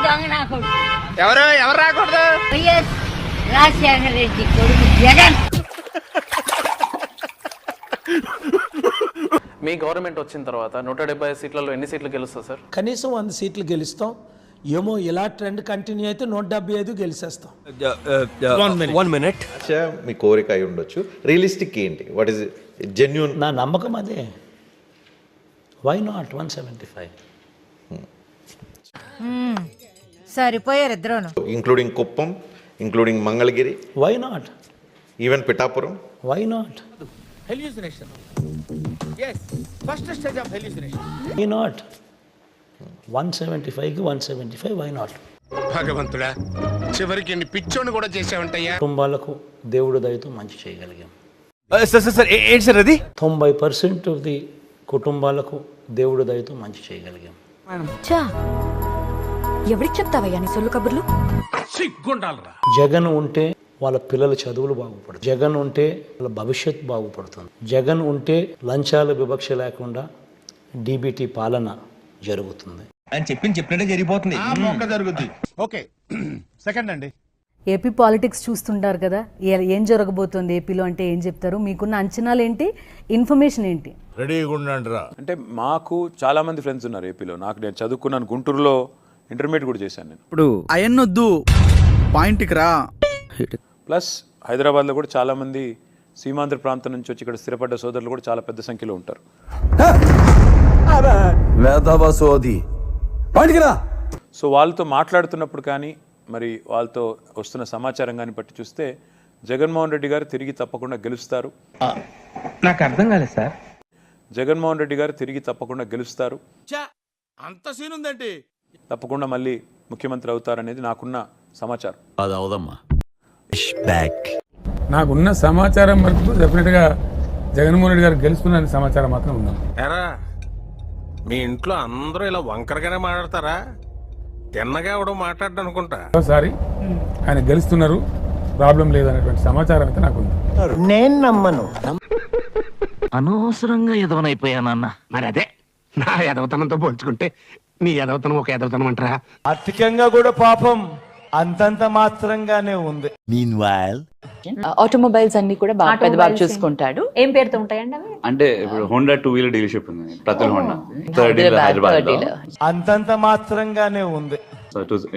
దొంగ నా కొడుకు ఎవరు రాకూడదు? వైఎస్ రాజశేఖర రెడ్డి కొడుకు జగన్. మీ గవర్నమెంట్ వచ్చిన తర్వాత 170 సీట్లలో ఎన్ని సీట్లు గెలుస్తారు సార్? కనీసం 100 సీట్లు గెలుస్తాం. ఏమో ఇలా ట్రెండ్ కంటిన్యూ అయితే 175 గెలిచేస్తాం. 1 minute. మీ కోరిక అయి ఉండొచ్చు. రియలిస్టిక్ ఏంటి? What is genuine? నా నమ్మకం అదే. Why not 175? సరిపోయారు ఇద్దరును. Including Kuppam, including Mangalagiri, why not? Even Pithapuram. Why not? Hallucination. yes, first stage of hallucination. Why not? 175కి 175 వై నాట్? భగవంతుడా, చివరికి పిచ్చోని కూడా చేసావంటయ్యా. కుటుంబాలకు దేవుడు దయతో మంచి చేయగలిగాం. సార్ ఏంటి సార్ అది? 90% ఆఫ్ ది కుటుంబాలకు దేవుడు దయతో మంచి చేయగలిగాం. ఎవరికి చెప్తావయ్యా నీ సొల్లు కబుర్లు? సిగ్గుండాలరా. జగన్ ఉంటే వాళ్ళ పిల్లల చదువులు బాగుపడతాయి. జగన్ ఉంటే వాళ్ళ భవిష్యత్తు బాగుపడుతుంది. జగన్ ఉంటే లంచాల వివక్ష లేకుండా డీబీటీ పాలన జరుగుతుంది అని చెప్పినట్టే జరిగిపోతుంది. జరుగుద్ది. ఓకే, సెకండ్ అండి. ఏపీ పాలిటిక్స్ చూస్తుంటారు కదా, ఏం జరగబోతోంది ఏపీలో అంటే ఏం చెప్తారు? మీకున్న అంచనాలు ఏంటి, ఇన్ఫర్మేషన్ ఏంటి? రెడీగా ఉండండిరా. అంటే మాకు చాలా మంది ఫ్రెండ్స్ ఉన్నారు ఏపీలో. నేను చదువుకున్నాను, గుంటూరులో ఇంటర్మీడియట్ కూడా చేశాను నేను. ఇప్పుడు అయన్నొద్దు, పాయింట్కి రా. ప్లస్ హైదరాబాద్లో కూడా చాలా మంది సీమాంధ్ర ప్రాంతం నుంచి వచ్చి ఇక్కడ స్థిరపడ్డ సోదరులు కూడా చాలా పెద్ద సంఖ్యలో ఉంటారు. సో వాళ్ళతో మాట్లాడుతున్నప్పుడు కానీ మరి వాళ్ళతో వస్తున్న సమాచారం కానీ బట్టి చూస్తే జగన్మోహన్ రెడ్డి గారు తిరిగి తప్పకుండా గెలుస్తారు. నాకు అర్థం కాలేదు సార్. జగన్మోహన్ రెడ్డి గారు తిరిగి తప్పకుండా గెలుస్తారు. అంత సీన్ ఉందండి. తప్పకుండా మళ్ళీ ముఖ్యమంత్రి అవుతారనేది నాకున్న సమాచారం. అది అవదమ్మా. నాకున్న సమాచారం వరకు డెఫినెట్గా జగన్మోహన్ రెడ్డి గారు గెలుస్తున్న సమాచారం మాత్రం ఉందాం. ఎరా, మీ ఇంట్లో అందరూ ఇలా వంకరగానే మాట్లాడతారా? తిన్నగా ఎవడో మాట్లాడ్డా అనుకుంటా. ఒకసారి ఆయన గెలుస్తున్నారు, ప్రాబ్లం లేదనేటువంటి సమాచారం అయితే నాకుంది. నేను నమ్మను. అనవసరంగా ఎదవనైపోయానన్న. మరి అదే నా ఎదవతనంతో పోల్చుకుంటే నీ ఎదవతనం ఒక ఎదవతనం అంటారా? ఆర్థికంగా కూడా పాపం అంతంత మాత్రంగానే ఉంది. ఆటోమొబైల్స్ అన్ని కూడా పెద్ద బాబు చూసుకుంటాడు. ఏం పేరుతో ఉంటాయండి అవి? అంటే ఇప్పుడు హోండా 2-wheeler డీలర్షిప్ ఉంది, ప్రతుల్ హోండా. హైదరాబాద్ అంతంత మాత్రంగానే ఉంది.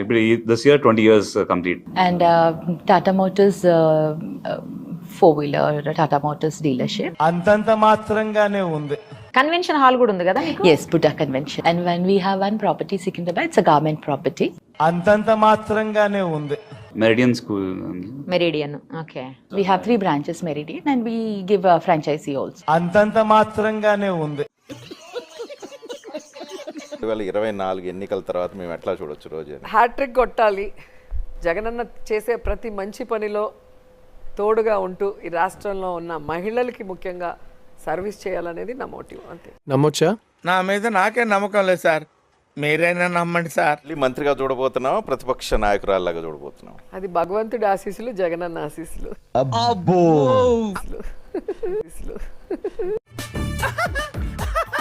ఇప్పుడు this year 20 years complete. And Tata Motors 4-wheeler Tata Motors dealership. అంతంత మాత్రంగానే ఉంది. కన్వెన్షన్ హాల్ కూడా ఉంది కదా మీకు? yes, Buddha convention. and when we have one property Secunderabad, it's a government property. అంతంత మాత్రంగానే ఉంది. Meridian school. Meridian, okay. we have 3 branches Meridian and we give a franchisee also. అంతంత మాత్రంగానే ఉంది. 2024 ఎన్నికల తర్వాత మేము ఎట్లా చూడొచ్చు? రోజు హ్యాట్రిక్ కొట్టాలి, జగనన్న చేసే ప్రతి మంచి పనిలో తోడుగా ఉంటూ ఈ రాష్ట్రంలో ఉన్న మహిళలకి ముఖ్యంగా సర్వీస్ చేయాలనేది నా మోటివ్. అంతే. నమ్మొచ్చా? నా మీద నాకే నమ్మకం లేదు సార్, మీరైనా నమ్మండి సార్. మంత్రిగా చూడబోతున్నావా, ప్రతిపక్ష నాయకురాల్లాగా చూడబోతున్నావా? అది భగవంతుడి ఆశీస్సులు, జగనన్న ఆశీస్సులు.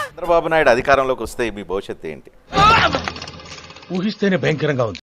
చంద్రబాబు నాయుడు అధికారంలోకి వస్తే మీ భవిష్యత్తు ఏంటి? ఊహిస్తేనే భయంకరంగా ఉంది.